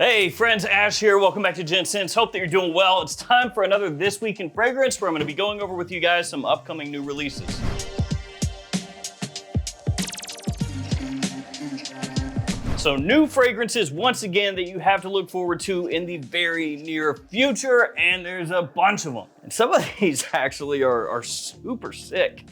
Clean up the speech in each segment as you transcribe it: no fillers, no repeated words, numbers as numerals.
Hey friends, Ash here. Welcome back to Gents. Hope that you're doing well. It's time for another This Week in Fragrance, where I'm going to be going over with you guys some upcoming new releases. So new fragrances, once again, that you have to look forward to in the very near future, and there's a bunch of them. And some of these actually are super sick.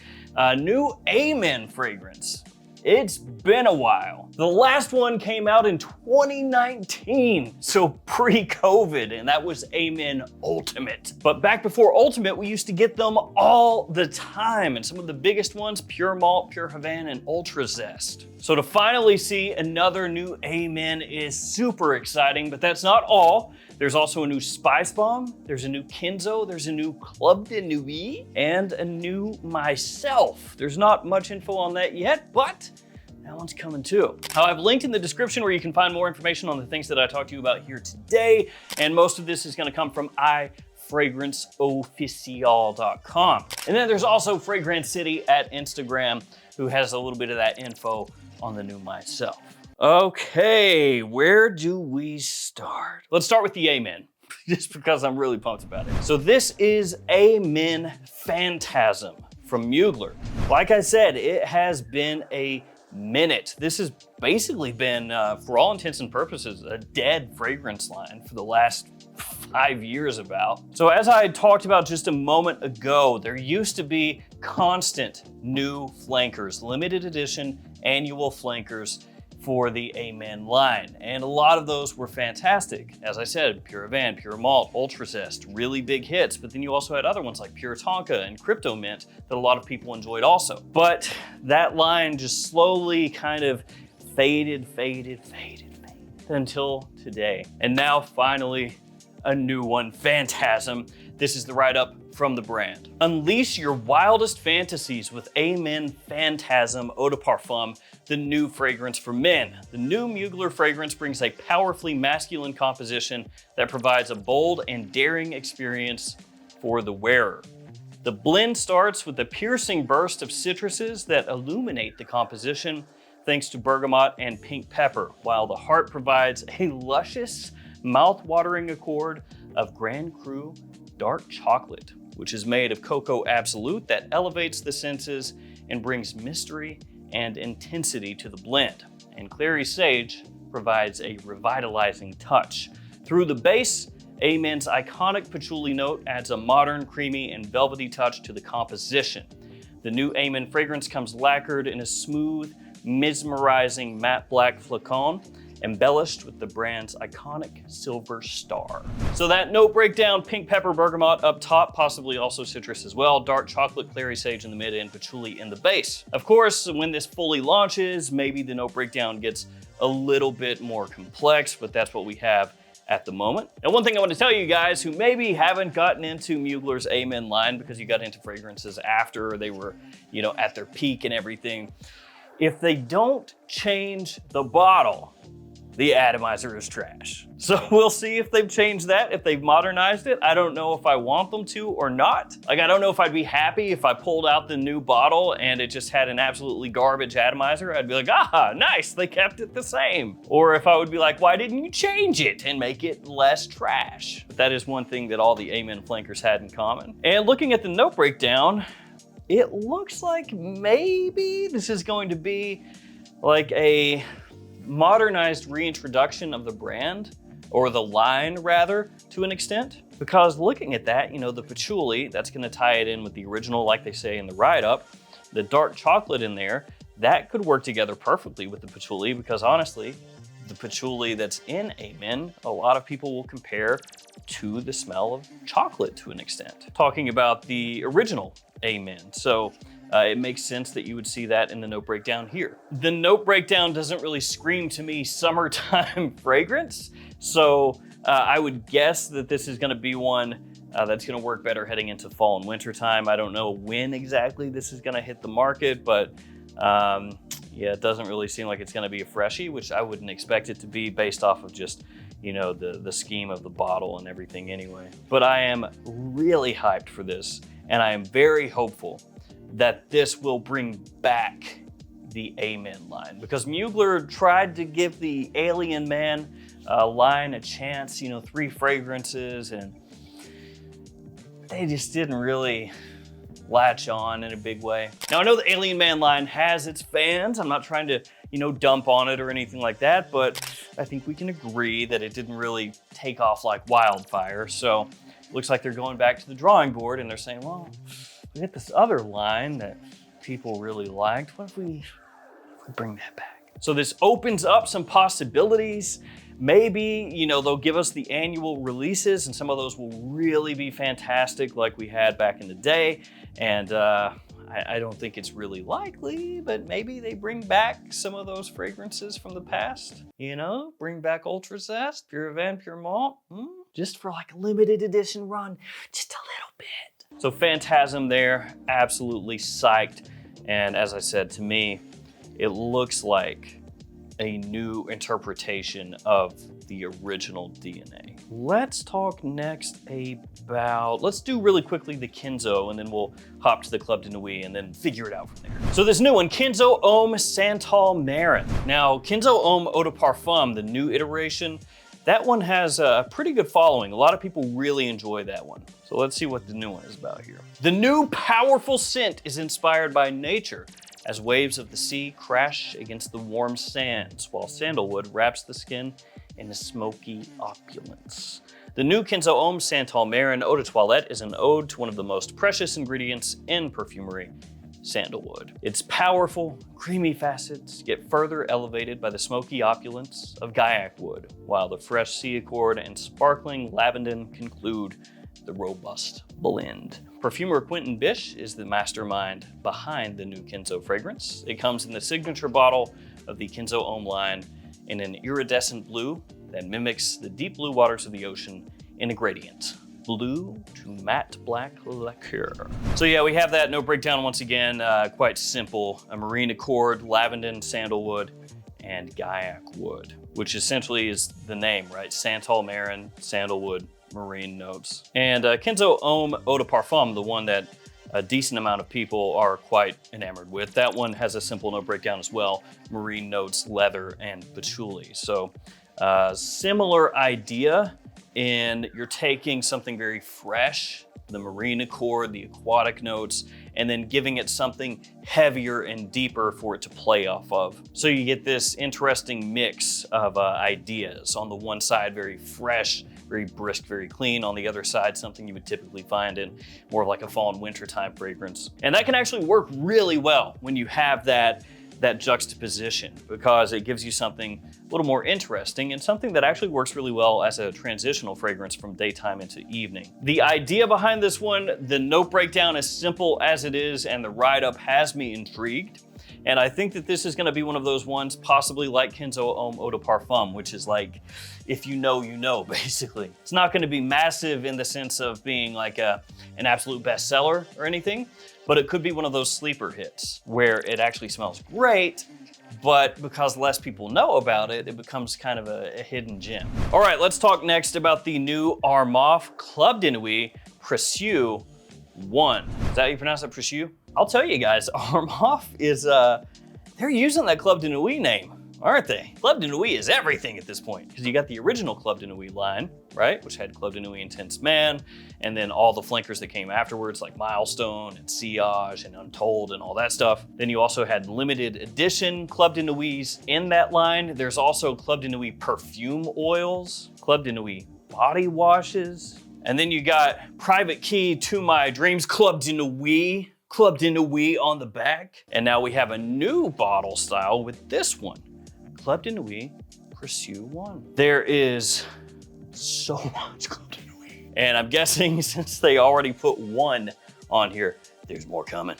New A Men fragrance. It's been a while. The last one came out in 2019, so pre-COVID, and that was A Men Ultimate. But back before Ultimate, we used to get them all the time, and some of the biggest ones, Pure Malt, Pure Havana, and Ultra Zest. So to finally see another new A Men is super exciting, but that's not all. There's also a new Spicebomb, there's a new Kenzo, there's a new Club de Nuit, and a new Myself. There's not much info on that yet, but that one's coming too. I've linked in the description where you can find more information on the things that I talked to you about here today, and most of this is gonna come from ifragranceofficial.com. And then there's also Fragrance City at Instagram, who has a little bit of that info on the new Myself. Okay, where do we start? Let's start with the A Men, just because I'm really pumped about it. So this is A Men Fantasm from Mugler. Like I said, it has been a minute. This has basically been, for all intents and purposes, a dead fragrance line for the last 5 years about. So as I talked about just a moment ago, there used to be constant new flankers, limited edition annual flankers for the A Men line. And a lot of those were fantastic. As I said, Pure Havana, Pure Malt, Ultra Zest, really big hits. But then you also had other ones like Pure Tonka and Crypto Mint that a lot of people enjoyed also. But that line just slowly kind of faded until today. And now finally, a new one, Phantasm. This is the write-up from the brand. Unleash your wildest fantasies with A Men Fantasm Eau de Parfum, the new fragrance for men. The new Mugler fragrance brings a powerfully masculine composition that provides a bold and daring experience for the wearer. The blend starts with a piercing burst of citruses that illuminate the composition thanks to bergamot and pink pepper, while the heart provides a luscious, mouth-watering accord of Grand Cru dark chocolate, which is made of cocoa absolute that elevates the senses and brings mystery and intensity to the blend. And Clary Sage provides a revitalizing touch. Through the base, A Men's iconic patchouli note adds a modern, creamy, and velvety touch to the composition. The new A Men fragrance comes lacquered in a smooth, mesmerizing matte black flacon, embellished with the brand's iconic silver star. So that note breakdown, pink pepper, bergamot up top, possibly also citrus as well, dark chocolate, clary sage in the mid, and patchouli in the base. Of course, when this fully launches, maybe the note breakdown gets a little bit more complex, but that's what we have at the moment. And one thing I want to tell you guys who maybe haven't gotten into Mugler's A Men line because you got into fragrances after they were, at their peak and everything, if they don't change the bottle, the atomizer is trash. So we'll see if they've changed that, if they've modernized it. I don't know if I want them to or not. I don't know if I'd be happy if I pulled out the new bottle and it just had an absolutely garbage atomizer. I'd be like, nice, they kept it the same. Or if I would be like, why didn't you change it and make it less trash? But that is one thing that all the A Men flankers had in common. And looking at the note breakdown, it looks like maybe this is going to be like a modernized reintroduction of the brand, or the line rather, to an extent. Because looking at that, the patchouli, that's gonna tie it in with the original, like they say in the write-up. The dark chocolate in there, that could work together perfectly with the patchouli, because honestly, the patchouli that's in A Men, a lot of people will compare to the smell of chocolate to an extent. Talking about the original A Men. So it makes sense that you would see that in the note breakdown here. The note breakdown doesn't really scream to me summertime fragrance, so I would guess that this is gonna be one that's gonna work better heading into fall and winter time. I don't know when exactly this is gonna hit the market, but yeah, it doesn't really seem like it's gonna be a freshie, which I wouldn't expect it to be based off of just the scheme of the bottle and everything anyway. But I am really hyped for this, and I am very hopeful that this will bring back the A Men line, because Mugler tried to give the Alien Man line a chance, 3 fragrances, and they just didn't really latch on in a big way. Now, I know the Alien Man line has its fans. I'm not trying to, dump on it or anything like that, but I think we can agree that it didn't really take off like wildfire. So looks like they're going back to the drawing board and they're saying, well, we got this other line that people really liked. What if we bring that back? So this opens up some possibilities. Maybe, they'll give us the annual releases and some of those will really be fantastic like we had back in the day. And I don't think it's really likely, but maybe they bring back some of those fragrances from the past. Bring back Ultra Zest, Pure Van, Pure Malt, just for like a limited edition run, just a little bit. So Phantasm there, absolutely psyched. And as I said, to me, it looks like a new interpretation of the original DNA. Let's talk next let's do really quickly the Kenzo, and then we'll hop to the Club de Nuit and then figure it out from there. So this new one, Kenzo Homme Santal Marin. Now, Kenzo Homme Eau de Parfum, the new iteration, that one has a pretty good following. A lot of people really enjoy that one. So let's see what the new one is about here. The new powerful scent is inspired by nature as waves of the sea crash against the warm sands, while sandalwood wraps the skin in a smoky opulence. The new Kenzo Homme Santal Marin Eau de Toilette is an ode to one of the most precious ingredients in perfumery, sandalwood. Its powerful, creamy facets get further elevated by the smoky opulence of gaiac wood, while the fresh sea accord and sparkling lavandin conclude the robust blend. Perfumer Quentin Bish is the mastermind behind the new Kenzo fragrance. It comes in the signature bottle of the Kenzo Homme line in an iridescent blue that mimics the deep blue waters of the ocean in a gradient. Blue to matte black lacquer. So yeah, we have that no breakdown once again, quite simple. A marine accord, lavandin, sandalwood, and gaiac wood, which essentially is the name, right? Santal Marin, sandalwood, marine notes. And Kenzo Homme Eau de Parfum, the one that a decent amount of people are quite enamored with. That one has a simple note breakdown as well. Marine notes, leather, and patchouli. So similar idea in you're taking something very fresh, the marine accord, the aquatic notes, and then giving it something heavier and deeper for it to play off of. So you get this interesting mix of ideas. On the one side, very fresh, very brisk, very clean. On the other side, something you would typically find in more of like a fall and winter time fragrance. And that can actually work really well when you have that juxtaposition, because it gives you something a little more interesting and something that actually works really well as a transitional fragrance from daytime into evening. The idea behind this one, the note breakdown is simple as it is, and the write-up has me intrigued. And I think that this is gonna be one of those ones, possibly like Kenzo Homme Eau de Parfum, which is like, if you know, you know, basically. It's not gonna be massive in the sense of being like an absolute bestseller or anything, but it could be one of those sleeper hits where it actually smells great, but because less people know about it, it becomes kind of a hidden gem. All right, let's talk next about the new Armaf Club de Nuit Precieux 1. Is that how you pronounce that, Precieux? I'll tell you guys, Armaf is, they're using that Club de Nuit name, aren't they? Club de Nuit is everything at this point, because you got the original Club de Nuit line, right? Which had Club de Nuit Intense Man, and then all the flankers that came afterwards, like Milestone and Sillage and Untold and all that stuff. Then you also had limited edition Club de Nuits in that line. There's also Club de Nuit perfume oils, Club de Nuit body washes, and then you got Private Key to My Dreams Club de Nuit on the back. And now we have a new bottle style with this one, Club de Nuit Precieux 1. There is so much Club de Nuit. And I'm guessing since they already put 1 on here, there's more coming.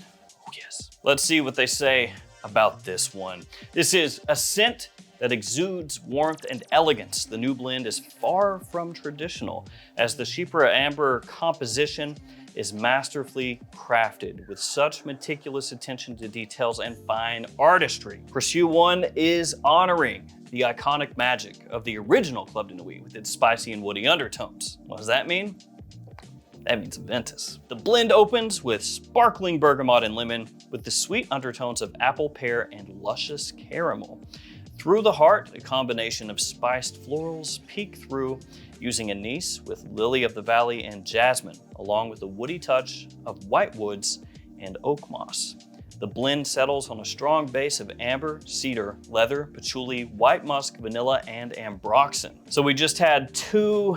Oh yes. Let's see what they say about this one. This is a scent that exudes warmth and elegance. The new blend is far from traditional, as the Chypre Amber composition is masterfully crafted with such meticulous attention to details and fine artistry. Precieux 1 is honoring the iconic magic of the original Club de Nuit with its spicy and woody undertones. What does that mean? That means Ventus. The blend opens with sparkling bergamot and lemon with the sweet undertones of apple, pear, and luscious caramel. Through the heart, a combination of spiced florals peek through using anise with lily of the valley and jasmine, along with a woody touch of white woods and oak moss. The blend settles on a strong base of amber, cedar, leather, patchouli, white musk, vanilla, and ambroxan. So we just had 2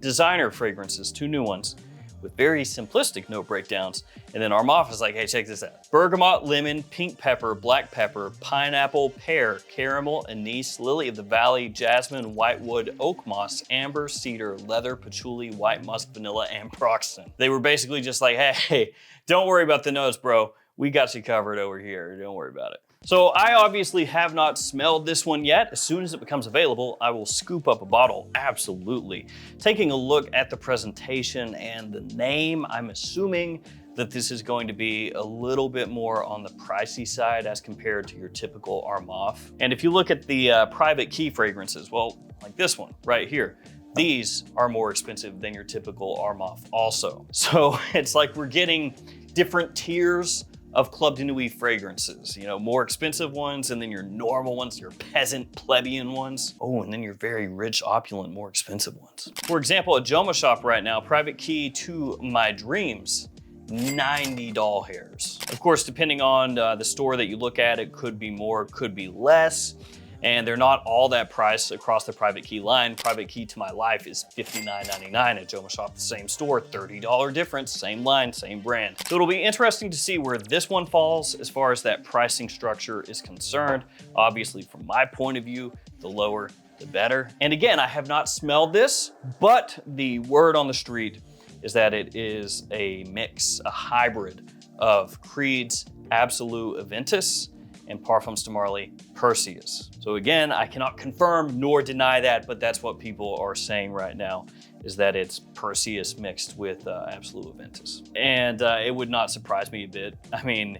designer fragrances, 2 new ones, with very simplistic note breakdowns. And then Armaf is like, hey, check this out. Bergamot, lemon, pink pepper, black pepper, pineapple, pear, caramel, anise, lily of the valley, jasmine, whitewood, oak moss, amber, cedar, leather, patchouli, white musk, vanilla, ambroxan. They were basically just like, hey, don't worry about the notes, bro. We got you covered over here. Don't worry about it. So I obviously have not smelled this one yet. As soon as it becomes available, I will scoop up a bottle, absolutely. Taking a look at the presentation and the name, I'm assuming that this is going to be a little bit more on the pricey side as compared to your typical Armaf. And if you look at the private key fragrances, well, like this one right here, these are more expensive than your typical Armaf also. So it's like we're getting different tiers of Club de Nuit fragrances, you know, more expensive ones, and then your normal ones, your peasant plebeian ones. Oh, and then your very rich, opulent, more expensive ones. For example, at Joma Shop right now, private key to my dreams, 90 doll hairs. Of course, depending on the store that you look at, it could be more, could be less. And they're not all that priced across the private key line. Private key to my life is $59.99 at Joma Shop, the same store, $30 difference, same line, same brand. So it'll be interesting to see where this one falls as far as that pricing structure is concerned. Obviously, from my point of view, the lower, the better. And again, I have not smelled this, but the word on the street is that it is a mix, a hybrid of Creed's Absolute Aventus and Parfums de Marly Perseus. So again, I cannot confirm nor deny that, but that's what people are saying right now, is that it's Perseus mixed with Absolute Aventus. And it would not surprise me a bit. I mean,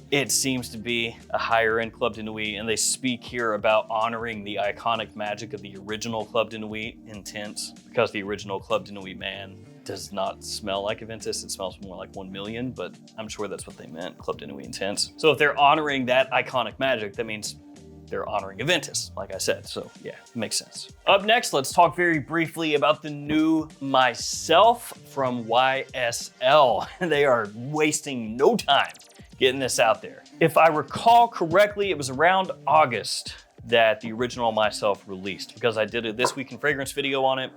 it seems to be a higher end Club de Nuit, and they speak here about honoring the iconic magic of the original Club de Nuit Intense, because the original Club de Nuit man does not smell like Aventus. It smells more like 1 million, but I'm sure that's what they meant, Club de Nuit Intense. So if they're honoring that iconic magic, that means they're honoring Aventus, like I said. So yeah, it makes sense. Up next, let's talk very briefly about the new Myself from YSL. They are wasting no time getting this out there. If I recall correctly, it was around August that the original Myself released, because I did a This Week in Fragrance video on it.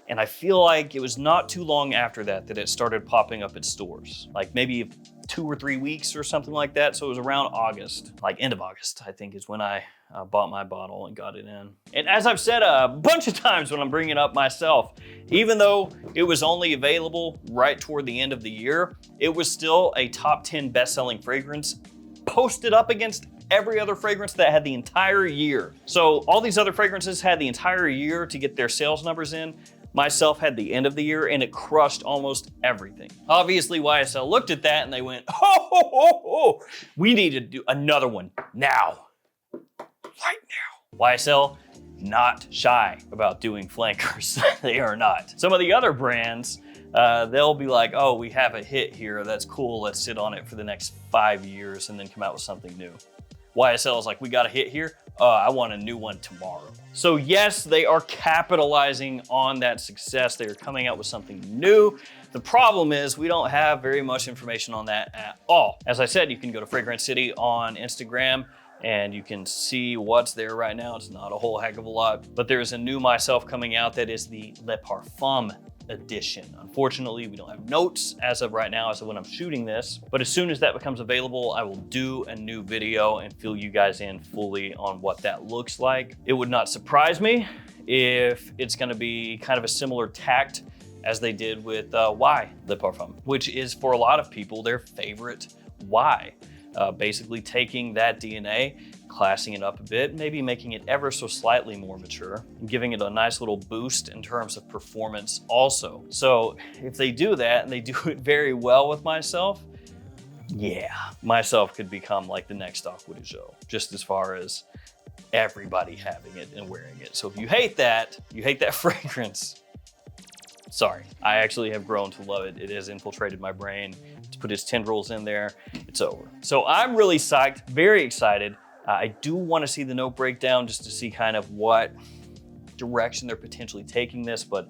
And I feel like it was not too long after that that it started popping up at stores, like maybe 2 or 3 weeks or something like that. So it was around August, like end of August, I think is when I bought my bottle and got it in. And as I've said a bunch of times when I'm bringing it up myself, even though it was only available right toward the end of the year, it was still a top 10 best-selling fragrance, posted up against every other fragrance that had the entire year. So all these other fragrances had the entire year to get their sales numbers in. Myself had the end of the year, and it crushed almost everything. Obviously, YSL looked at that and they went, oh, we need to do another one now, right now. YSL, not shy about doing flankers. They are not. Some of the other brands, they'll be like, oh, we have a hit here, that's cool, let's sit on it for the next 5 years and then come out with something new. YSL is like, we got a hit here, I want a new one tomorrow. So yes, they are capitalizing on that success. They are coming out with something new. The problem is we don't have very much information on that at all. As I said, you can go to Fragrance City on Instagram and you can see what's there right now. It's not a whole heck of a lot, but there's a new Myself coming out that is the Le Parfum edition. Unfortunately, we don't have notes as of right now, as of when I'm shooting this, but as soon as that becomes available, I will do a new video and fill you guys in fully on what that looks like. It would not surprise me if it's gonna be kind of a similar tact as they did with Y Le Parfum, which is for a lot of people their favorite Y. Basically taking that DNA, classing it up a bit, maybe making it ever so slightly more mature, and giving it a nice little boost in terms of performance also. So if they do that and they do it very well with Myself, yeah, Myself could become like the next Aqua de Joe, just as far as everybody having it and wearing it. So if you hate that fragrance, sorry, I actually have grown to love it. It has infiltrated my brain. To put its tendrils in there, it's over. So I'm really psyched, very excited. I do want to see the note breakdown just to see kind of what direction they're potentially taking this, but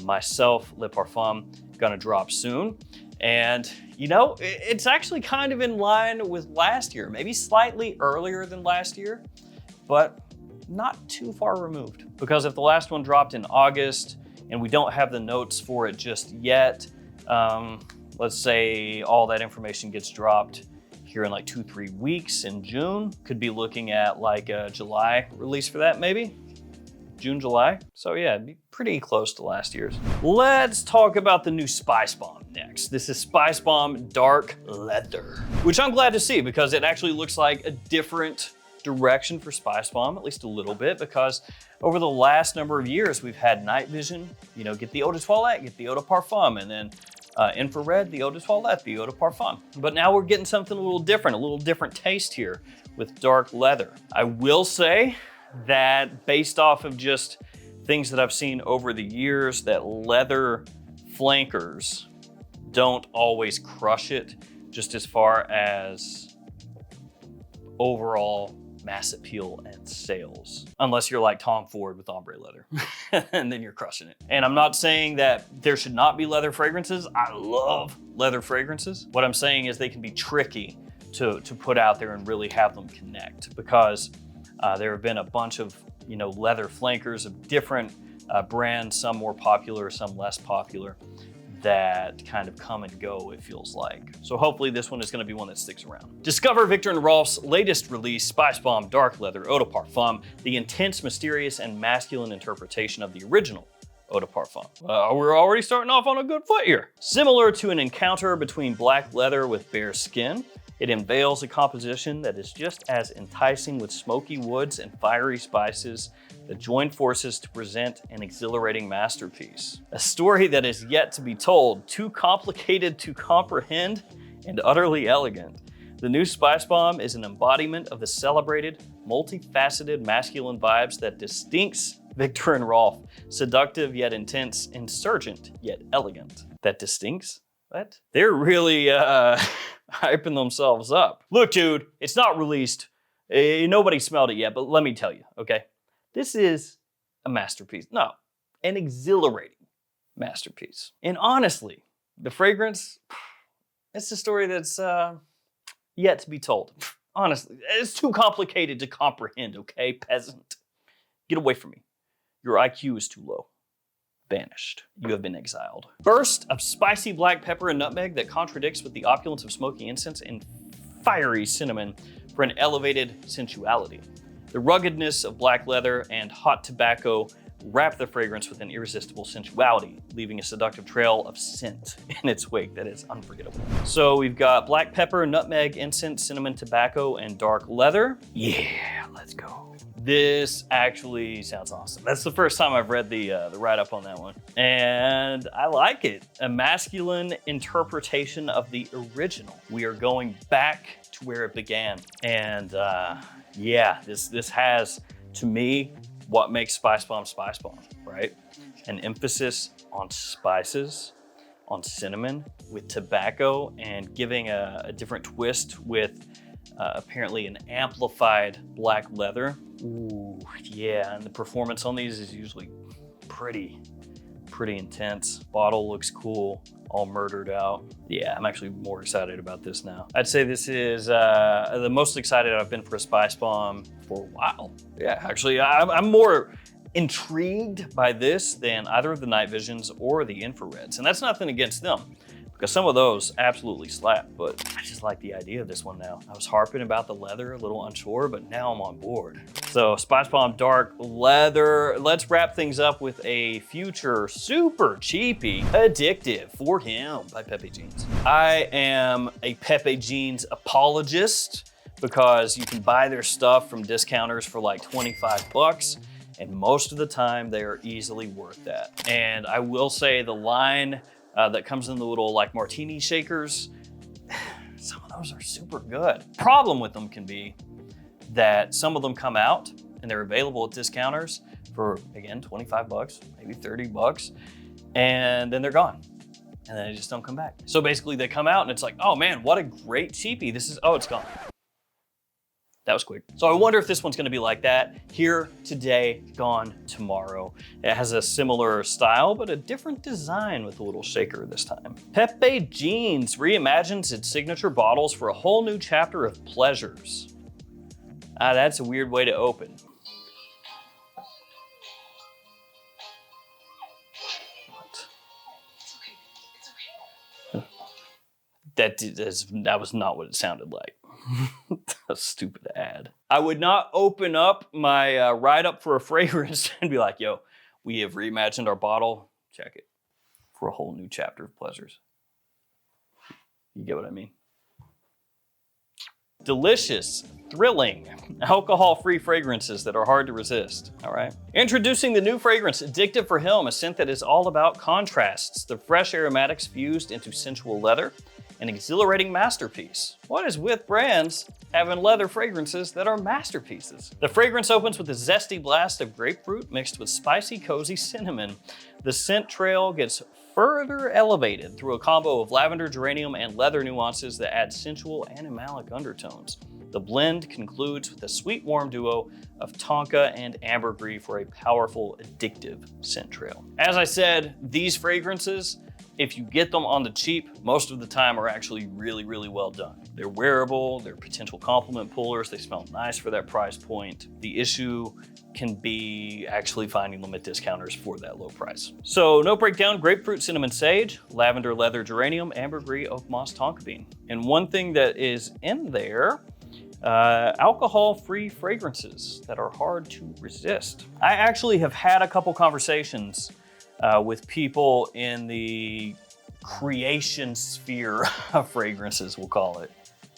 Myslf Le Parfum gonna drop soon. And you know, it's actually kind of in line with last year, maybe slightly earlier than last year, but not too far removed. Because if the last one dropped in August and we don't have the notes for it just yet, let's say all that information gets dropped here in like 2-3 weeks in June, could be looking at like a July release for that maybe. June, July. So yeah, it'd be pretty close to last year's. Let's talk about the new Spicebomb next. This is Spicebomb Dark Leather, which I'm glad to see because it actually looks like a different direction for Spicebomb, at least a little bit, because over the last number of years, we've had night vision, you know, get the eau de toilette, get the eau de parfum, and then infrared, the eau de toilette, the eau de parfum. But now we're getting something a little different taste here with dark leather. I will say that based off of just things that I've seen over the years, that leather flankers don't always crush it just as far as overall mass appeal and sales. Unless you're like Tom Ford with ombre leather, and then you're crushing it. And I'm not saying that there should not be leather fragrances. I love leather fragrances. What I'm saying is they can be tricky to put out there and really have them connect, because there have been a bunch of, you know, leather flankers of different brands, some more popular, some less popular, that kind of come and go, it feels like. So hopefully this one is gonna be one that sticks around. Discover Viktor&Rolf's latest release, Spicebomb Dark Leather Eau de Parfum, the intense, mysterious, and masculine interpretation of the original Eau de Parfum. We're already starting off on a good foot here. Similar to an encounter between black leather with bare skin, it unveils a composition that is just as enticing, with smoky woods and fiery spices that join forces to present an exhilarating masterpiece. A story that is yet to be told, too complicated to comprehend and utterly elegant. The new Spicebomb is an embodiment of the celebrated, multifaceted masculine vibes that distincts Viktor&Rolf. Seductive yet intense, insurgent yet elegant. That distincts? What? They're really hyping themselves up. Look, dude, it's not released. Nobody smelled it yet, but let me tell you, okay? This is a masterpiece. No, an exhilarating masterpiece. And honestly, the fragrance, it's a story that's yet to be told. Honestly, it's too complicated to comprehend, okay, peasant? Get away from me. Your IQ is too low. Banished. You have been exiled. Burst of spicy black pepper and nutmeg that contradicts with the opulence of smoky incense and fiery cinnamon for an elevated sensuality. The ruggedness of black leather and hot tobacco wrap the fragrance with an irresistible sensuality, leaving a seductive trail of scent in its wake that is unforgettable. So we've got black pepper, nutmeg, incense, cinnamon, tobacco, and dark leather. Yeah, let's go. This actually sounds awesome. That's the first time I've read the write-up on that one. And I like it. A masculine interpretation of the original. We are going back to where it began. And yeah, this has, to me, what makes Spicebomb Spicebomb, right? An emphasis on spices, on cinnamon, with tobacco, and giving a different twist with apparently an amplified black leather. Ooh, yeah, and the performance on these is usually pretty intense. Bottle looks cool, all murdered out. Yeah, I'm actually more excited about this now. I'd say this is the most excited I've been for a Spicebomb for a while. Yeah, actually, I'm more intrigued by this than either of the night visions or the infrareds. And that's nothing against them, because some of those absolutely slap, but I just like the idea of this one now. I was harping about the leather, a little unsure, but now I'm on board. So Spicebomb Dark Leather. Let's wrap things up with a future super cheapy Addictive for Him by Pepe Jeans. I am a Pepe Jeans apologist because you can buy their stuff from discounters for like 25 bucks. And most of the time they are easily worth that. And I will say the line that comes in the little like martini shakers, some of those are super good. Problem with them can be that some of them come out and they're available at discounters for, again, 25 bucks, maybe 30 bucks, and then they're gone. And then they just don't come back. So basically they come out and it's like, oh man, what a great cheapie. This is, oh, it's gone. That was quick. So I wonder if this one's gonna be like that. Here today, gone tomorrow. It has a similar style, but a different design with a little shaker this time. Pepe Jeans reimagines its signature bottles for a whole new chapter of pleasures. That's a weird way to open. What? That was not what it sounded like. A stupid ad. I would not open up my write-up for a fragrance and be like, yo, we have reimagined our bottle. Check it. For a whole new chapter of pleasures. You get what I mean? Delicious, thrilling, alcohol-free fragrances that are hard to resist, all right? Introducing the new fragrance, Addictive for Homme, a scent that is all about contrasts. The fresh aromatics fused into sensual leather, an exhilarating masterpiece. What is with brands having leather fragrances that are masterpieces? The fragrance opens with a zesty blast of grapefruit mixed with spicy, cozy cinnamon. The scent trail gets further elevated through a combo of lavender, geranium, and leather nuances that add sensual animalic undertones. The blend concludes with a sweet, warm duo of tonka and ambergris for a powerful, addictive scent trail. As I said, these fragrances, if you get them on the cheap, most of the time are actually really, really well done. They're wearable, they're potential compliment pullers, they smell nice for that price point. The issue can be actually finding them at discounters for that low price. So note breakdown: grapefruit, cinnamon, sage, lavender, leather, geranium, ambergris, oak moss, tonka bean. And one thing that is in there, alcohol-free fragrances that are hard to resist. I actually have had a couple conversations with people in the creation sphere of fragrances, we'll call it.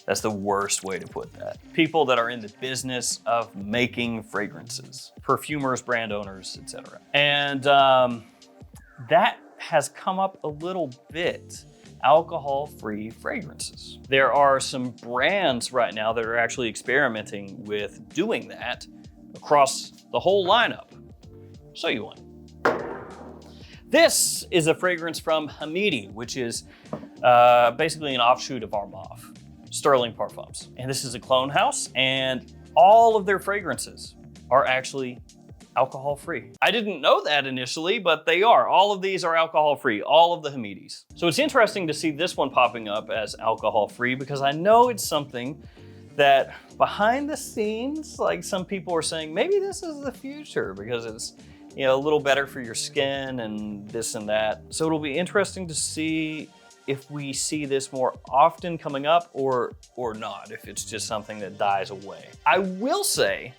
That's the worst way to put that. People that are in the business of making fragrances, perfumers, brand owners, etc. And that has come up a little bit. Alcohol-free fragrances. There are some brands right now that are actually experimenting with doing that across the whole lineup. I'll show you one. This is a fragrance from Homme, which is basically an offshoot of Armaf, Sterling Parfums. And this is a clone house, and all of their fragrances are actually alcohol-free. I didn't know that initially, but they are. All of these are alcohol-free, all of the Hommes. So it's interesting to see this one popping up as alcohol-free because I know it's something that behind the scenes, like some people are saying, maybe this is the future because it's, you know, a little better for your skin and this and that. So it'll be interesting to see if we see this more often coming up or not, if it's just something that dies away. I will say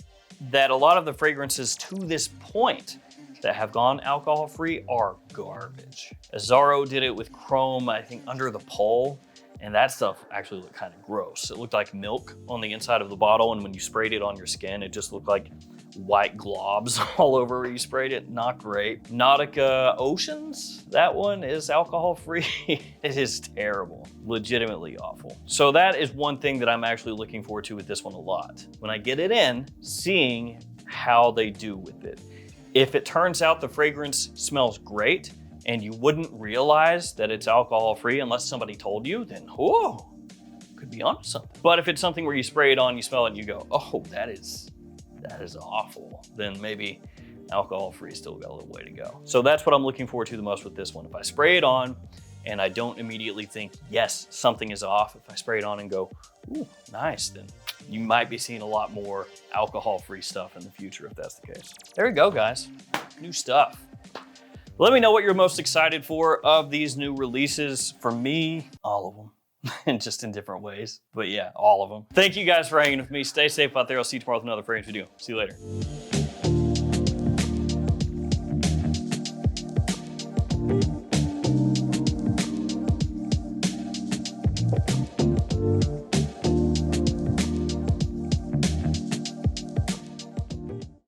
that a lot of the fragrances to this point that have gone alcohol-free are garbage. Azzaro did it with Chrome, I think, Under the Pole, and that stuff actually looked kind of gross. It looked like milk on the inside of the bottle, and when you sprayed it on your skin, it just looked like white globs all over where you sprayed it. Not great. Nautica Oceans, that one is alcohol-free. It is terrible, legitimately awful. So that is one thing that I'm actually looking forward to with this one a lot. When I get it in, seeing how they do with it. If it turns out the fragrance smells great and you wouldn't realize that it's alcohol-free unless somebody told you, then whoa, could be onto something. But if it's something where you spray it on, you smell it and you go, oh, that is awful, then maybe alcohol-free still got a little way to go. So that's what I'm looking forward to the most with this one. If I spray it on and I don't immediately think, yes, something is off, if I spray it on and go, ooh, nice, then you might be seeing a lot more alcohol-free stuff in the future if that's the case. There you go, guys. New stuff. Let me know what you're most excited for of these new releases. For me, all of them. And just in different ways. But yeah, all of them. Thank you guys for hanging with me. Stay safe out there. I'll see you tomorrow with another fragrance video. See you later.